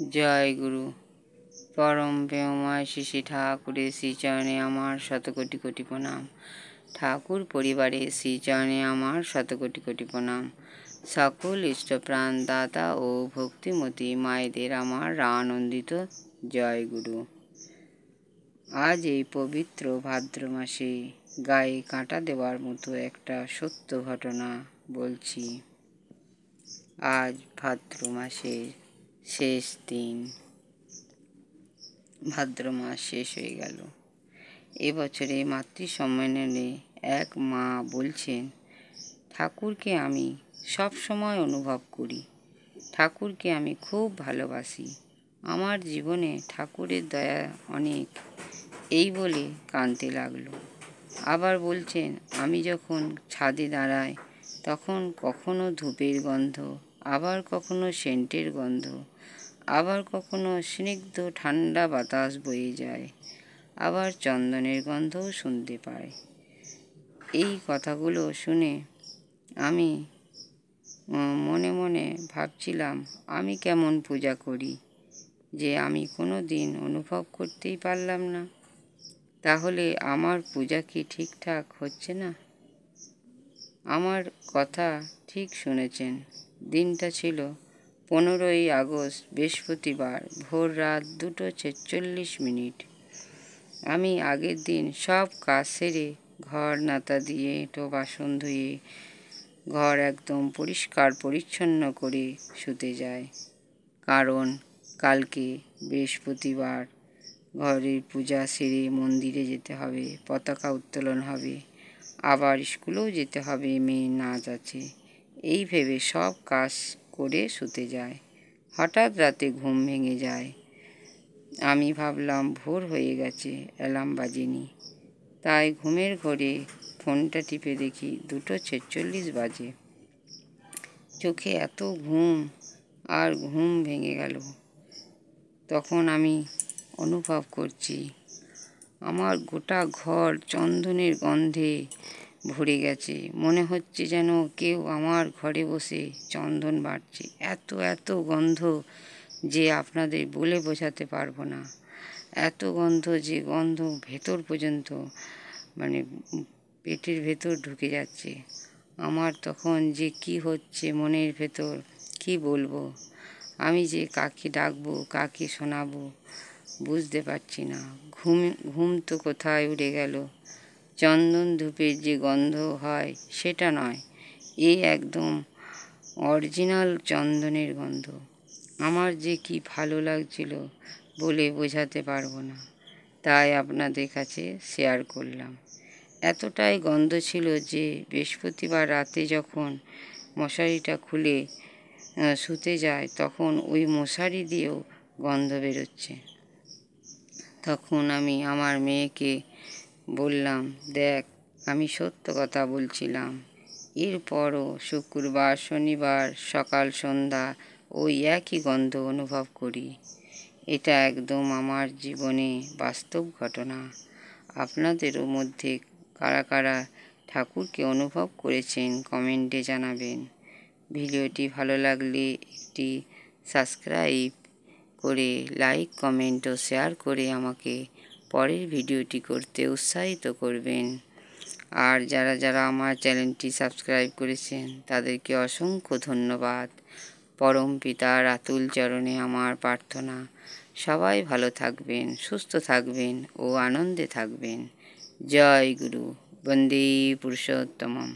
জয় গুরু। পরম প্রেমময় শ্রী শ্রী ঠাকুরের শ্রীচরণে আমার শতকোটি কোটি প্রণাম। ঠাকুর পরিবারের শ্রীচরণে আমার শতকোটি কোটি প্রণাম। সকল ইষ্টপ্রাণ দাতা ও ভক্তিমতী মায়েদের আমার আনন্দিত জয় গুরু। আজ এই পবিত্র ভাদ্র মাসে গায়ে কাঁটা দেওয়ার মতো একটা সত্য ঘটনা বলছি। আজ ভাদ্র মাসের শেষ দিন, ভাদ্র মাস শেষ হয়ে গেল। এবছরে মাতৃ সম্মেলনে এক মা বলছেন, ঠাকুরকে আমি সব সময় অনুভব করি, ঠাকুরকে আমি খুব ভালোবাসি, আমার জীবনে ঠাকুরের দয়া অনেক, এই বলে কাঁদতে লাগলো। আবার বলছেন, আমি যখন ছাদে দাঁড়াই তখন কখনো ধূপের গন্ধ, আবার কখনো সেন্টের গন্ধ, আবার কখনো স্নিগ্ধ ঠান্ডা বাতাস বয়ে যায়, আবার চন্দনের গন্ধও শুনতে পাই। এই কথাগুলো শুনে আমি মনে মনে ভাবছিলাম, আমি কেমন পূজা করি যে আমি কোনো দিন অনুভব করতেই পারলাম না। তাহলে আমার পূজা কি ঠিকঠাক হচ্ছে না? আমার কথা ঠিক শুনেছেন। দিনটা ছিল 15ই আগস্ট, বৃহস্পতিবার, ভোর রাত 2:46। আমি আগের দিন সব কাজ সেরে ঘর নাতা দিয়ে বাসন ধুয়ে ঘর একদম পরিষ্কার পরিচ্ছন্ন করে শুতে যাই। কারণ কালকে বৃহস্পতিবার, ঘরের পূজা সেরে মন্দিরে যেতে হবে, পতাকা উত্তোলন হবে, আবার স্কুলেও যেতে হবে, মেয়ের নাচ আছে। এই ভেবে সব কাজ করে শুতে যায়। হঠাৎ রাতে ঘুম ভেঙে যায়। আমি ভাবলাম ভোর হয়ে গেছে, অ্যালার্ম বাজেনি। তাই ঘুমের ঘোরে ফোনটা টিপে দেখি 2:46 বাজে। চোখে এত ঘুম, আর ঘুম ভেঙে গেল। তখন আমি অনুভব করছি আমার গোটা ঘর চন্দনের গন্ধে ভরে গেছে। মনে হচ্ছে যেন কেউ আমার ঘরে বসে চন্দন বাটছে। এত এত গন্ধ যে আপনাদের বলে বোঝাতে পারবো না। এত গন্ধ যে গন্ধ ভেতর পর্যন্ত, মানে পেটের ভেতর ঢুকে যাচ্ছে। আমার তখন যে কি হচ্ছে মনের ভেতর কি বলবো। আমি যে কাকে ডাকবো, কাকে শোনাবো বুঝতে পারছি না। ঘুম তো কোথায় উড়ে গেল। চন্দন ধূপের যে গন্ধ হয় সেটা নয়, এ একদম অরিজিনাল চন্দনের গন্ধ। আমার যে কি ভালো লাগছিল বলে বোঝাতে পারবো না। তাই আপনাদের কাছে শেয়ার করলাম। এতটাই গন্ধ ছিল যে বৃহস্পতিবার রাতে যখন মশারিটা খুলে শুতে যায় তখন ওই মশারি দিয়েও গন্ধ বেরোচ্ছে। তখন আমি আমার মেয়েকে বললাম, দেখ আমি সত্য কথা বলছিলাম। এরপরও শুক্রবার শনিবার সকাল সন্ধ্যা ওই একই গন্ধ অনুভব করি। এটা একদম আমার জীবনে বাস্তব ঘটনা। আপনাদেরও মধ্যে কারা কারা ঠাকুরকে অনুভব করেছেন কমেন্টে জানাবেন। ভিডিওটি ভালো লাগলে একটি সাবস্ক্রাইব করে লাইক কমেন্ট ও শেয়ার করে আমাকে পরের ভিডিওটি করতে উৎসাহিত করবেন। আর যারা যারা আমার চ্যানেলটি সাবস্ক্রাইব করেছেন তাদেরকে অসংখ্য ধন্যবাদ। পরম পিতার আতুল চরণে আমার প্রার্থনা, সবাই ভালো থাকবেন, সুস্থ থাকবেন ও আনন্দে থাকবেন। জয় গুরু। বন্দে পুরুষোত্তমম।